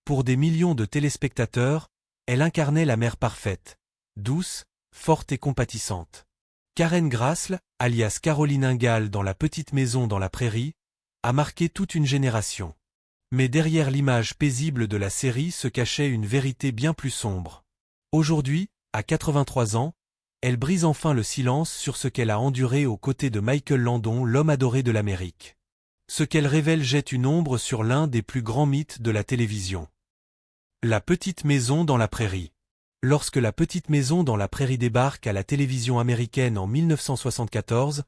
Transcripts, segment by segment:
Pour des millions de téléspectateurs, elle incarnait la mère parfaite, douce, forte et compatissante. Karen Grassle, alias Caroline Ingalls dans La petite maison dans la prairie, a marqué toute une génération. Mais derrière l'image paisible de la série se cachait une vérité bien plus sombre. Aujourd'hui, à 83 ans, elle brise enfin le silence sur ce qu'elle a enduré aux côtés de Michael Landon, l'homme adoré de l'Amérique. Ce qu'elle révèle jette une ombre sur l'un des plus grands mythes de la télévision. La petite maison dans la prairie. Lorsque La petite maison dans la prairie débarque à la télévision américaine en 1974,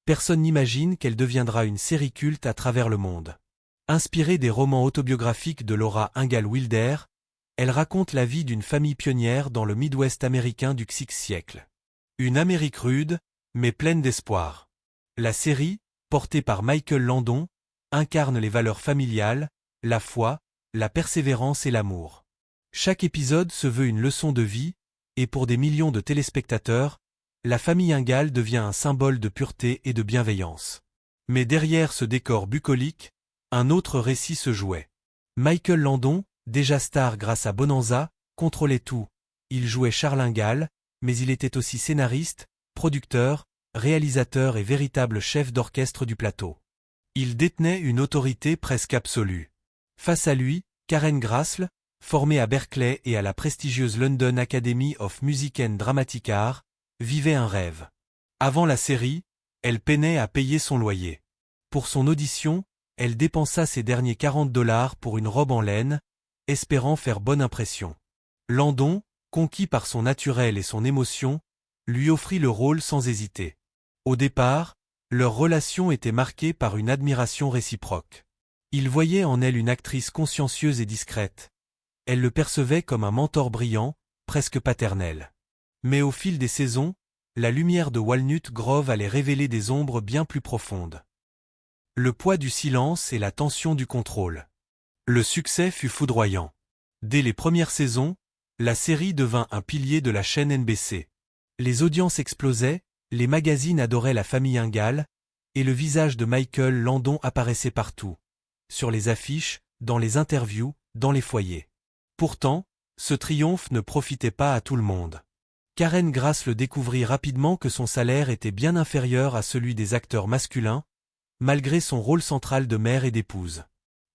personne n'imagine qu'elle deviendra une série culte à travers le monde. Inspirée des romans autobiographiques de Laura Ingalls Wilder, elle raconte la vie d'une famille pionnière dans le Midwest américain du XVIe siècle. Une Amérique rude, mais pleine d'espoir. La série, portée par Michael Landon, incarne les valeurs familiales, la foi, la persévérance et l'amour. Chaque épisode se veut une leçon de vie, et pour des millions de téléspectateurs, la famille Ingalls devient un symbole de pureté et de bienveillance. Mais derrière ce décor bucolique, un autre récit se jouait. Michael Landon, déjà star grâce à Bonanza, contrôlait tout. Il jouait Charles Ingalls, mais il était aussi scénariste, producteur, réalisateur et véritable chef d'orchestre du plateau. Il détenait une autorité presque absolue. Face à lui, Karen Grassle, formée à Berkeley et à la prestigieuse London Academy of Music and Dramatic Art, vivait un rêve. Avant la série, elle peinait à payer son loyer. Pour son audition, elle dépensa ses derniers $40 pour une robe en laine, espérant faire bonne impression. Landon, conquis par son naturel et son émotion, lui offrit le rôle sans hésiter. Au départ, leur relation était marquée par une admiration réciproque. Il voyait en elle une actrice consciencieuse et discrète. Elle le percevait comme un mentor brillant, presque paternel. Mais au fil des saisons, la lumière de Walnut Grove allait révéler des ombres bien plus profondes. Le poids du silence et la tension du contrôle. Le succès fut foudroyant. Dès les premières saisons, la série devint un pilier de la chaîne NBC. Les audiences explosaient, les magazines adoraient la famille Ingalls, et le visage de Michael Landon apparaissait partout. Sur les affiches, dans les interviews, dans les foyers. Pourtant, ce triomphe ne profitait pas à tout le monde. Karen Grassle découvrit rapidement que son salaire était bien inférieur à celui des acteurs masculins, malgré son rôle central de mère et d'épouse.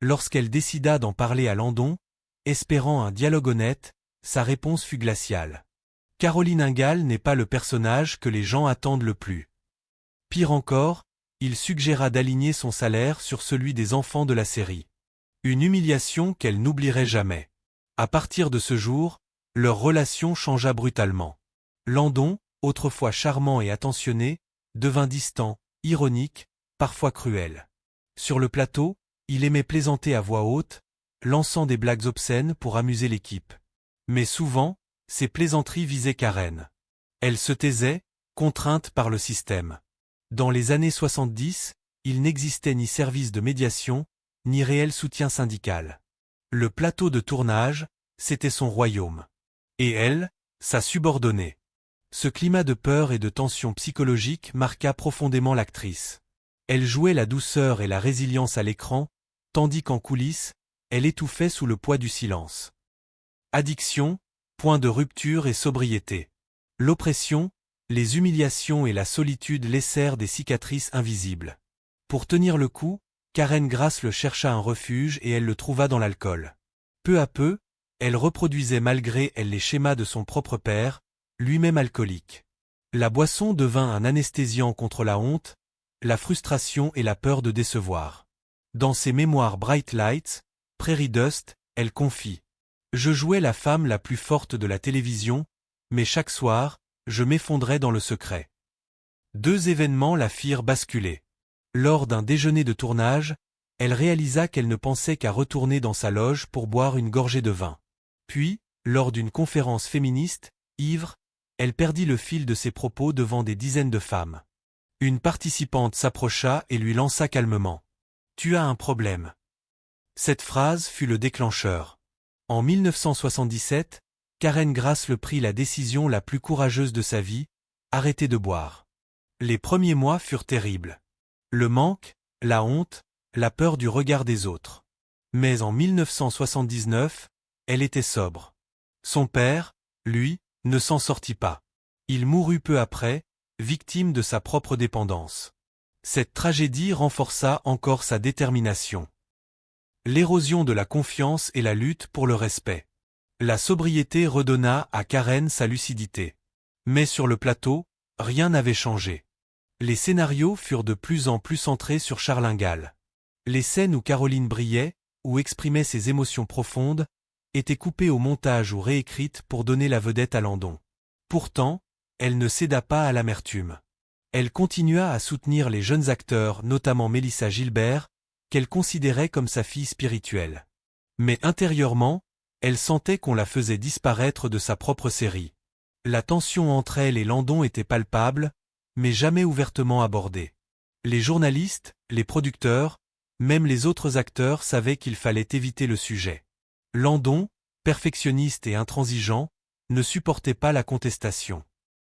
Lorsqu'elle décida d'en parler à Landon, espérant un dialogue honnête, sa réponse fut glaciale. Caroline Ingalls n'est pas le personnage que les gens attendent le plus. Pire encore, il suggéra d'aligner son salaire sur celui des enfants de la série. Une humiliation qu'elle n'oublierait jamais. À partir de ce jour, leur relation changea brutalement. Landon, autrefois charmant et attentionné, devint distant, ironique, parfois cruel. Sur le plateau, il aimait plaisanter à voix haute, lançant des blagues obscènes pour amuser l'équipe. Mais souvent, ses plaisanteries visaient Karen. Elle se taisait, contrainte par le système. Dans les années 70, il n'existait ni service de médiation, ni réel soutien syndical. Le plateau de tournage, c'était son royaume. Et elle, sa subordonnée. Ce climat de peur et de tension psychologique marqua profondément l'actrice. Elle jouait la douceur et la résilience à l'écran, tandis qu'en coulisses, elle étouffait sous le poids du silence. Addiction, point de rupture et sobriété. L'oppression, les humiliations et la solitude laissèrent des cicatrices invisibles. Pour tenir le coup, Karen Grassle chercha un refuge et elle le trouva dans l'alcool. Peu à peu, elle reproduisait malgré elle les schémas de son propre père, lui-même alcoolique. La boisson devint un anesthésiant contre la honte, la frustration et la peur de décevoir. Dans ses mémoires Bright Lights, Prairie Dust, elle confie « Je jouais la femme la plus forte de la télévision, mais chaque soir, je m'effondrais dans le secret. » Deux événements la firent basculer. Lors d'un déjeuner de tournage, elle réalisa qu'elle ne pensait qu'à retourner dans sa loge pour boire une gorgée de vin. Puis, lors d'une conférence féministe, ivre, elle perdit le fil de ses propos devant des dizaines de femmes. Une participante s'approcha et lui lança calmement « Tu as un problème. » Cette phrase fut le déclencheur. En 1977, Karen Grassle prit la décision la plus courageuse de sa vie, arrêter de boire. Les premiers mois furent terribles. Le manque, la honte, la peur du regard des autres. Mais en 1979, elle était sobre. Son père, lui, ne s'en sortit pas. Il mourut peu après, victime de sa propre dépendance. Cette tragédie renforça encore sa détermination. L'érosion de la confiance et la lutte pour le respect. La sobriété redonna à Karen sa lucidité. Mais sur le plateau, rien n'avait changé. Les scénarios furent de plus en plus centrés sur Charles Ingalls. Les scènes où Caroline brillait, ou exprimait ses émotions profondes, étaient coupées au montage ou réécrites pour donner la vedette à Landon. Pourtant, elle ne céda pas à l'amertume. Elle continua à soutenir les jeunes acteurs, notamment Mélissa Gilbert, qu'elle considérait comme sa fille spirituelle. Mais intérieurement, elle sentait qu'on la faisait disparaître de sa propre série. La tension entre elle et Landon était palpable, mais jamais ouvertement abordée. Les journalistes, les producteurs, même les autres acteurs savaient qu'il fallait éviter le sujet. Landon, perfectionniste et intransigeant, ne supportait pas la contestation.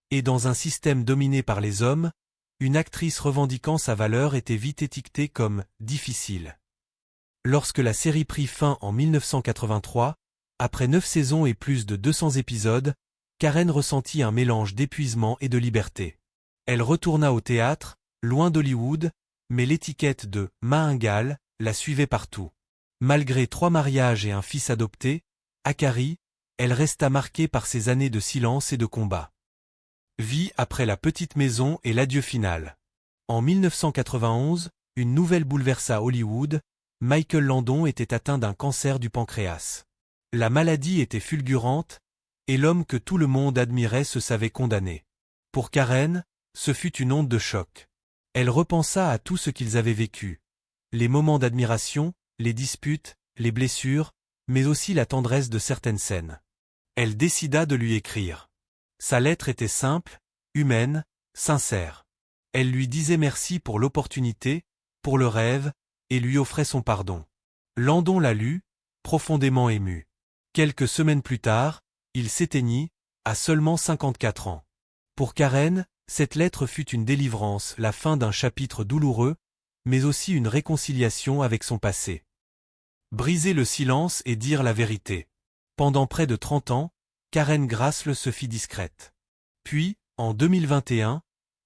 Et dans un système dominé par les hommes, une actrice revendiquant sa valeur était vite étiquetée comme « difficile ». Lorsque la série prit fin en 1983, après 9 saisons et plus de 200 épisodes, Karen ressentit un mélange d'épuisement et de liberté. Elle retourna au théâtre, loin d'Hollywood, mais l'étiquette de « Ma Ingalls » la suivait partout. Malgré 3 mariages et un fils adopté, Akari, elle resta marquée par ses années de silence et de combat. Vie après la petite maison et l'adieu final. En 1991, une nouvelle bouleversa Hollywood, Michael Landon était atteint d'un cancer du pancréas. La maladie était fulgurante, et l'homme que tout le monde admirait se savait condamné. Pour Karen, ce fut une onde de choc. Elle repensa à tout ce qu'ils avaient vécu. Les moments d'admiration, les disputes, les blessures, mais aussi la tendresse de certaines scènes. Elle décida de lui écrire. Sa lettre était simple, humaine, sincère. Elle lui disait merci pour l'opportunité, pour le rêve, et lui offrait son pardon. Landon la lut, profondément ému. Quelques semaines plus tard, il s'éteignit, à seulement 54 ans. Pour Karen, cette lettre fut une délivrance, la fin d'un chapitre douloureux, mais aussi une réconciliation avec son passé. Briser le silence et dire la vérité. Pendant près de 30 ans, Karen Grassle se fit discrète. Puis, en 2021,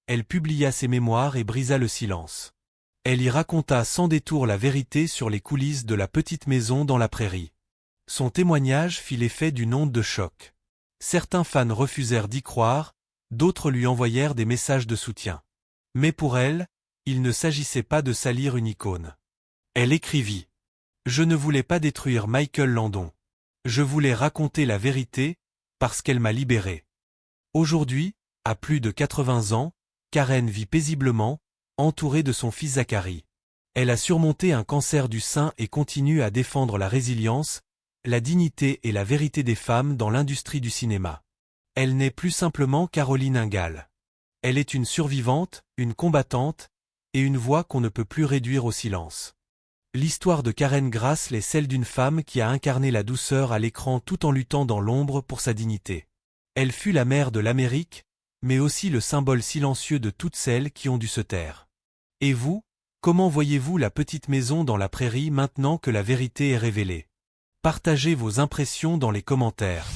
elle publia ses mémoires et brisa le silence. Elle y raconta sans détour la vérité sur les coulisses de la petite maison dans la prairie. Son témoignage fit l'effet d'une onde de choc. Certains fans refusèrent d'y croire, d'autres lui envoyèrent des messages de soutien. Mais pour elle, il ne s'agissait pas de salir une icône. Elle écrivit « Je ne voulais pas détruire Michael Landon. Je voulais raconter la vérité, parce qu'elle m'a libéré. » Aujourd'hui, à plus de 80 ans, Karen vit paisiblement, entourée de son fils Zachary. Elle a surmonté un cancer du sein et continue à défendre la résilience, la dignité et la vérité des femmes dans l'industrie du cinéma. Elle n'est plus simplement Caroline Ingalls. Elle est une survivante, une combattante, et une voix qu'on ne peut plus réduire au silence. L'histoire de Karen Grassle est celle d'une femme qui a incarné la douceur à l'écran tout en luttant dans l'ombre pour sa dignité. Elle fut la mère de l'Amérique, mais aussi le symbole silencieux de toutes celles qui ont dû se taire. Et vous, comment voyez-vous la petite maison dans la prairie maintenant que la vérité est révélée? Partagez vos impressions dans les commentaires.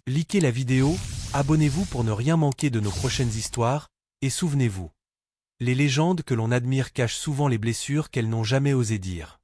Likez la vidéo, abonnez-vous pour ne rien manquer de nos prochaines histoires, et souvenez-vous. Les légendes que l'on admire cachent souvent les blessures qu'elles n'ont jamais osé dire.